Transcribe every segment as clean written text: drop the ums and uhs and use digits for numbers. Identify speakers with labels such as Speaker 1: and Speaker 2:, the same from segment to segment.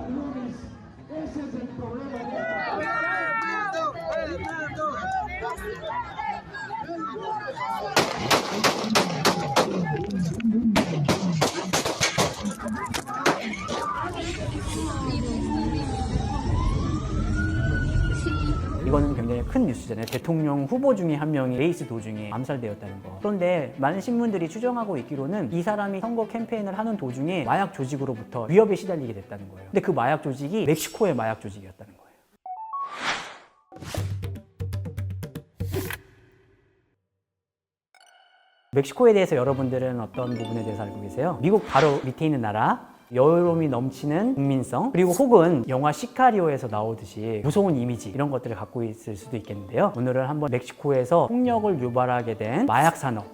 Speaker 1: Lunes. Ese es el problema de esta.
Speaker 2: 이거는 굉장히 큰 뉴스잖아요. 대통령 후보 중에 한 명이 레이스 도중에 암살되었다는 거. 그런데 많은 신문들이 추정하고 있기로는 이 사람이 선거 캠페인을 하는 도중에 마약 조직으로부터 위협에 시달리게 됐다는 거예요. 근데 그 마약 조직이 멕시코의 마약 조직이었다는 거예요. 멕시코에 대해서 여러분들은 어떤 부분에 대해서 알고 계세요? 미국 바로 밑에 있는 나라, 여유로움이 넘치는 국민성, 그리고 혹은 영화 시카리오에서 나오듯이 무서운 이미지, 이런 것들을 갖고 있을 수도 있겠는데요. 오늘은 한번 멕시코에서 폭력을 유발하게 된 마약 산업,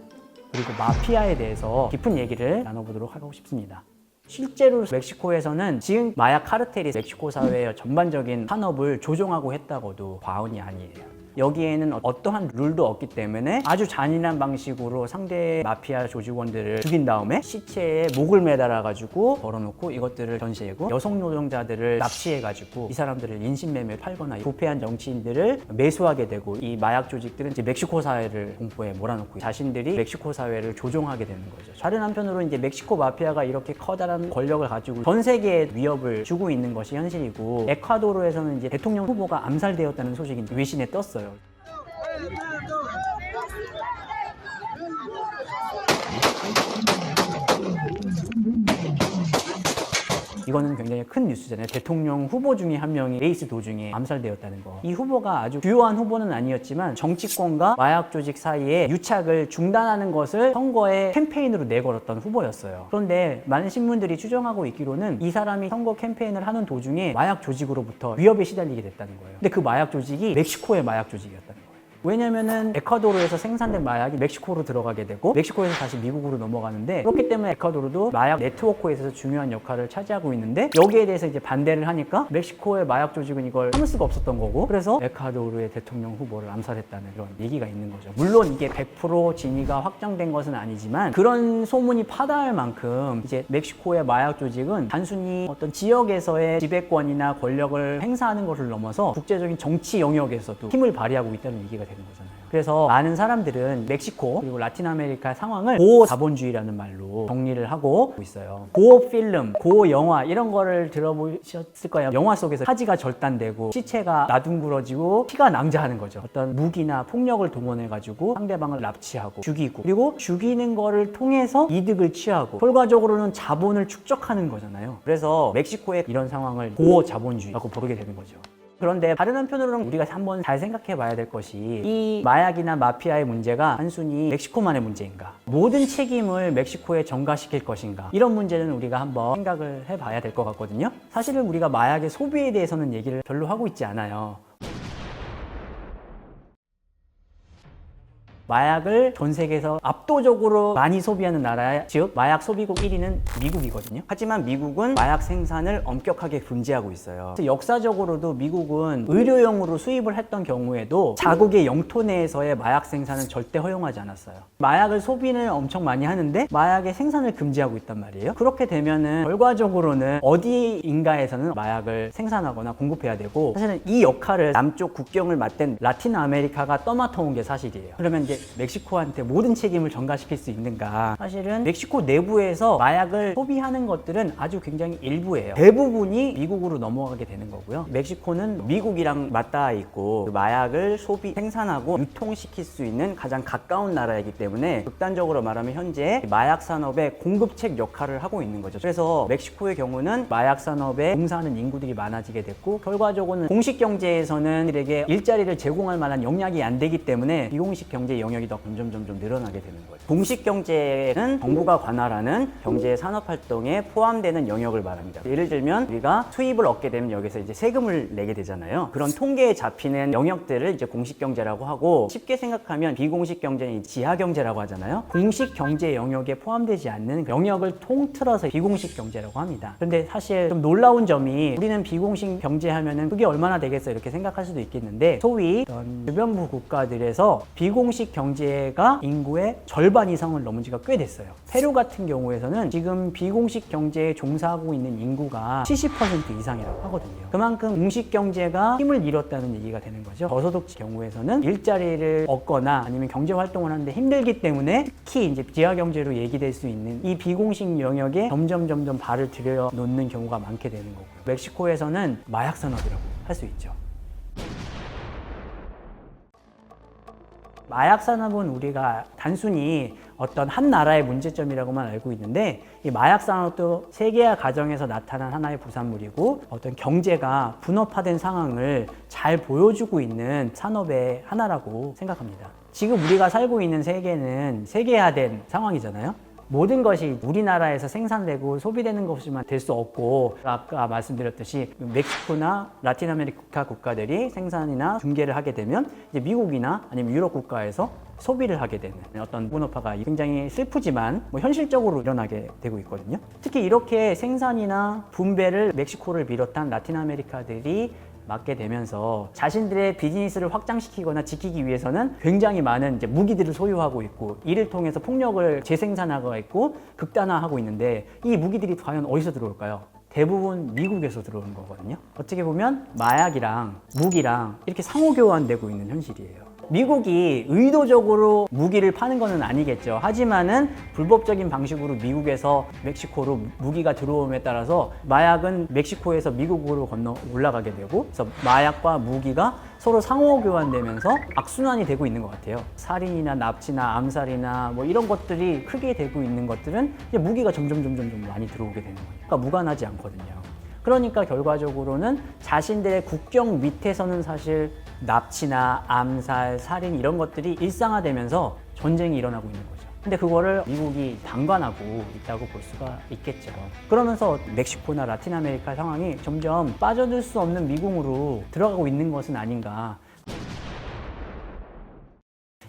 Speaker 2: 그리고 마피아에 대해서 깊은 얘기를 나눠보도록 하고 싶습니다. 실제로 멕시코에서는 지금 마약 카르텔이 멕시코 사회의 전반적인 산업을 조종하고 했다고도 과언이 아니에요. 여기에는 어떠한 룰도 없기 때문에 아주 잔인한 방식으로 상대 마피아 조직원들을 죽인 다음에 시체에 목을 매달아가지고 걸어놓고 이것들을 전시하고 여성 노동자들을 납치해가지고 이 사람들을 인신매매 팔거나 부패한 정치인들을 매수하게 되고, 이 마약 조직들은 이제 멕시코 사회를 공포에 몰아넣고 자신들이 멕시코 사회를 조종하게 되는 거죠. 다른 한편으로 이제 멕시코 마피아가 이렇게 커다란 권력을 가지고 전 세계에 위협을 주고 있는 것이 현실이고, 에콰도르에서는 이제 대통령 후보가 암살되었다는 소식이 외신에 떴어요. 이거는 굉장히 큰 뉴스잖아요. 대통령 후보 중에 한 명이 레이스 도중에 암살되었다는 거. 이 후보가 아주 주요한 후보는 아니었지만 정치권과 마약 조직 사이에 유착을 중단하는 것을 선거에 캠페인으로 내걸었던 후보였어요. 그런데 많은 신문들이 추정하고 있기로는 이 사람이 선거 캠페인을 하는 도중에 마약 조직으로부터 위협에 시달리게 됐다는 거예요. 근데 그 마약 조직이 멕시코의 마약 조직이었다는 거예요. 왜냐면은 에콰도르에서 생산된 마약이 멕시코로 들어가게 되고 멕시코에서 다시 미국으로 넘어가는데, 그렇기 때문에 에콰도르도 마약 네트워크에서 중요한 역할을 차지하고 있는데, 여기에 대해서 이제 반대를 하니까 멕시코의 마약 조직은 이걸 참을 수가 없었던 거고, 그래서 에콰도르의 대통령 후보를 암살했다는 그런 얘기가 있는 거죠. 물론 이게 100% 진위가 확정된 것은 아니지만 그런 소문이 파다할 만큼 이제 멕시코의 마약 조직은 단순히 어떤 지역에서의 지배권이나 권력을 행사하는 것을 넘어서 국제적인 정치 영역에서도 힘을 발휘하고 있다는 얘기가 됩니다. 거잖아요. 그래서 많은 사람들은 멕시코 그리고 라틴 아메리카 상황을 고자본주의라는 말로 정리를 하고 있어요. 고필름, 고영화 이런 거를 들어보셨을 거예요. 영화 속에서 사지가 절단되고 시체가 나둥그러지고 피가 낭자하는 거죠. 어떤 무기나 폭력을 동원해가지고 상대방을 납치하고 죽이고, 그리고 죽이는 거를 통해서 이득을 취하고 결과적으로는 자본을 축적하는 거잖아요. 그래서 멕시코의 이런 상황을 고자본주의라고 부르게 되는 거죠. 그런데 다른 한편으로는 우리가 한번 잘 생각해 봐야 될 것이, 이 마약이나 마피아의 문제가 단순히 멕시코만의 문제인가, 모든 책임을 멕시코에 전가시킬 것인가, 이런 문제는 우리가 한번 생각을 해 봐야 될 것 같거든요. 사실은 우리가 마약의 소비에 대해서는 얘기를 별로 하고 있지 않아요. 마약을 전 세계에서 압도적으로 많이 소비하는 나라, 즉 마약 소비국 1위는 미국이거든요. 하지만 미국은 마약 생산을 엄격하게 금지하고 있어요. 그래서 역사적으로도 미국은 의료용으로 수입을 했던 경우에도 자국의 영토 내에서의 마약 생산은 절대 허용하지 않았어요. 마약을 소비는 엄청 많이 하는데 마약의 생산을 금지하고 있단 말이에요. 그렇게 되면은 결과적으로는 어디인가에서는 마약을 생산하거나 공급해야 되고, 사실은 이 역할을 남쪽 국경을 맞댄 라틴 아메리카가 떠맡아온 게 사실이에요. 그러면 이제 멕시코한테 모든 책임을 전가시킬 수 있는가? 사실은 멕시코 내부에서 마약을 소비하는 것들은 아주 굉장히 일부예요. 대부분이 미국으로 넘어가게 되는 거고요. 멕시코는 미국이랑 맞닿아 있고 마약을 생산하고 유통시킬 수 있는 가장 가까운 나라이기 때문에 극단적으로 말하면 현재 마약 산업의 공급책 역할을 하고 있는 거죠. 그래서 멕시코의 경우는 마약 산업에 봉사하는 인구들이 많아지게 됐고, 결과적으로는 공식 경제에서는 이들에게 일자리를 제공할 만한 역량이 안 되기 때문에 비공식 경제 영역이 더 점점 늘어나게 되는 거예요. 공식 경제는 정부가 관할하는 경제 산업 활동에 포함되는 영역을 말합니다. 예를 들면 우리가 수입을 얻게 되면 여기서 이제 세금을 내게 되잖아요. 그런 통계에 잡히는 영역들을 이제 공식 경제라고 하고, 쉽게 생각하면 비공식 경제는 지하 경제라고 하잖아요. 공식 경제 영역에 포함되지 않는 영역을 통틀어서 비공식 경제라고 합니다. 그런데 사실 좀 놀라운 점이, 우리는 비공식 경제 하면은 그게 얼마나 되겠어 이렇게 생각할 수도 있겠는데, 소위 주변부 국가들에서 비공식 경제가 인구의 절반 이상을 넘은 지가 꽤 됐어요. 페루 같은 경우에서는 지금 비공식 경제에 종사하고 있는 인구가 70% 이상이라고 하거든요. 그만큼 공식 경제가 힘을 잃었다는 얘기가 되는 거죠. 저소득 경우에서는 일자리를 얻거나 아니면 경제 활동을 하는데 힘들기 때문에 특히 이제 지하 경제로 얘기될 수 있는 이 비공식 영역에 점점 발을 들여 놓는 경우가 많게 되는 거고요. 멕시코에서는 마약 산업이라고 할 수 있죠. 마약 산업은 우리가 단순히 어떤 한 나라의 문제점이라고만 알고 있는데, 이 마약 산업도 세계화 과정에서 나타난 하나의 부산물이고 어떤 경제가 분업화된 상황을 잘 보여주고 있는 산업의 하나라고 생각합니다. 지금 우리가 살고 있는 세계는 세계화된 상황이잖아요. 모든 것이 우리나라에서 생산되고 소비되는 것이만 될 수 없고, 아까 말씀드렸듯이 멕시코나 라틴 아메리카 국가들이 생산이나 중개를 하게 되면 이제 미국이나 아니면 유럽 국가에서 소비를 하게 되는 어떤 분업화가 굉장히 슬프지만 현실적으로 일어나게 되고 있거든요. 특히 이렇게 생산이나 분배를 멕시코를 비롯한 라틴 아메리카들이 맡게 되면서 자신들의 비즈니스를 확장시키거나 지키기 위해서는 굉장히 많은 이제 무기들을 소유하고 있고, 이를 통해서 폭력을 재생산하고 있고 극단화하고 있는데, 이 무기들이 과연 어디서 들어올까요? 대부분 미국에서 들어오는 거거든요. 어떻게 보면 마약이랑 무기랑 이렇게 상호교환되고 있는 현실이에요. 미국이 의도적으로 무기를 파는 것은 아니겠죠. 하지만은 불법적인 방식으로 미국에서 멕시코로 무기가 들어옴에 따라서 마약은 멕시코에서 미국으로 건너 올라가게 되고, 그래서 마약과 무기가 서로 상호 교환되면서 악순환이 되고 있는 것 같아요. 살인이나 납치나 암살이나 뭐 이런 것들이 크게 되고 있는 것들은 이제 무기가 점점 많이 들어오게 되는 거예요. 그러니까 무관하지 않거든요. 그러니까 결과적으로는 자신들의 국경 밑에서는 사실 납치나 암살, 살인 이런 것들이 일상화되면서 전쟁이 일어나고 있는 거죠. 근데 그거를 미국이 방관하고 있다고 볼 수가 있겠죠. 그러면서 멕시코나 라틴 아메리카 상황이 점점 빠져들 수 없는 미궁으로 들어가고 있는 것은 아닌가.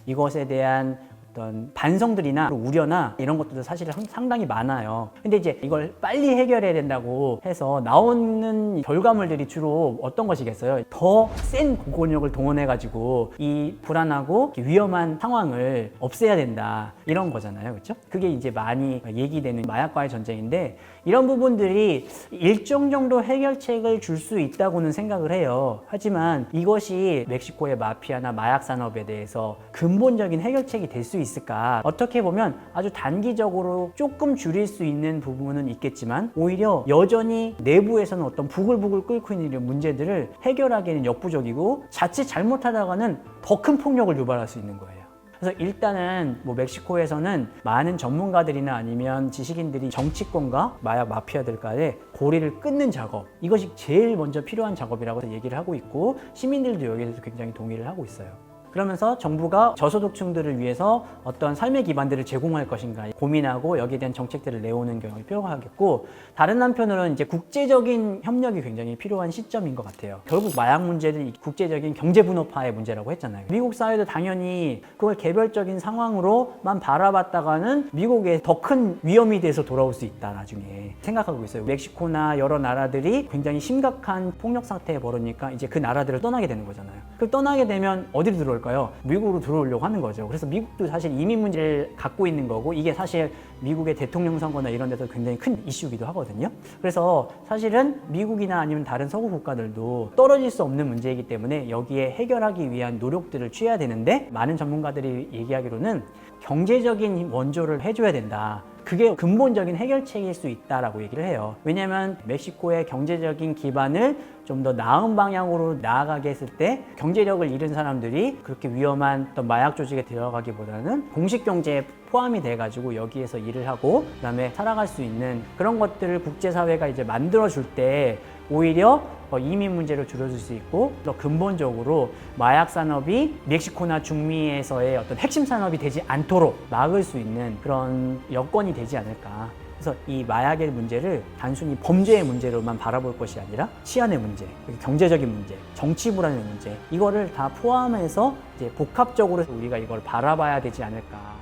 Speaker 2: 이것에 대한 어떤 반성들이나 우려나 이런 것들도 사실 상당히 많아요. 근데 이제 이걸 빨리 해결해야 된다고 해서 나오는 결과물들이 주로 어떤 것이겠어요? 더 센 공권력을 동원해가지고 이 불안하고 위험한 상황을 없애야 된다, 이런 거잖아요. 그렇죠? 그게 이제 많이 얘기되는 마약과의 전쟁인데, 이런 부분들이 일정 정도 해결책을 줄 수 있다고는 생각을 해요. 하지만 이것이 멕시코의 마피아나 마약 산업에 대해서 근본적인 해결책이 될 수 있을까? 어떻게 보면 아주 단기적으로 조금 줄일 수 있는 부분은 있겠지만, 오히려 여전히 내부에서는 어떤 부글부글 끓고 있는 이런 문제들을 해결하기에는 역부족이고, 자칫 잘못하다가는 더 큰 폭력을 유발할 수 있는 거예요. 그래서 일단은 멕시코에서는 많은 전문가들이나 아니면 지식인들이 정치권과 마약 마피아들 간의 고리를 끊는 작업, 이것이 제일 먼저 필요한 작업이라고 얘기를 하고 있고, 시민들도 여기에 대해서 굉장히 동의를 하고 있어요. 그러면서 정부가 저소득층들을 위해서 어떤 삶의 기반들을 제공할 것인가 고민하고 여기에 대한 정책들을 내오는 경우가 필요하겠고, 다른 한편으로는 이제 국제적인 협력이 굉장히 필요한 시점인 것 같아요. 결국 마약 문제는 국제적인 경제 분업화의 문제라고 했잖아요. 미국 사회도 당연히 그걸 개별적인 상황으로만 바라봤다가는 미국에 더 큰 위험이 돼서 돌아올 수 있다, 나중에 생각하고 있어요. 멕시코나 여러 나라들이 굉장히 심각한 폭력 상태에 벌어니까 이제 그 나라들을 떠나게 되는 거잖아요. 그 떠나게 되면 어디로 들어올까요? 미국으로 들어오려고 하는 거죠. 그래서 미국도 사실 이민 문제를 갖고 있는 거고, 이게 사실 미국의 대통령 선거나 이런 데서 굉장히 큰 이슈이기도 하거든요. 그래서 사실은 미국이나 아니면 다른 서구 국가들도 떨어질 수 없는 문제이기 때문에 여기에 해결하기 위한 노력들을 취해야 되는데, 많은 전문가들이 얘기하기로는 경제적인 원조를 해줘야 된다. 그게 근본적인 해결책일 수 있다라고 얘기를 해요. 왜냐하면 멕시코의 경제적인 기반을 좀 더 나은 방향으로 나아가게 했을 때 경제력을 잃은 사람들이 그렇게 위험한 어떤 마약 조직에 들어가기보다는 공식 경제에 포함이 돼가지고 여기에서 일을 하고 그다음에 살아갈 수 있는 그런 것들을 국제사회가 이제 만들어줄 때 오히려 이민 문제를 줄여줄 수 있고, 더 근본적으로 마약 산업이 멕시코나 중미에서의 어떤 핵심 산업이 되지 않도록 막을 수 있는 그런 여건이 되지 않을까. 그래서 이 마약의 문제를 단순히 범죄의 문제로만 바라볼 것이 아니라 치안의 문제, 경제적인 문제, 정치 불안의 문제, 이거를 다 포함해서 이제 복합적으로 우리가 이걸 바라봐야 되지 않을까.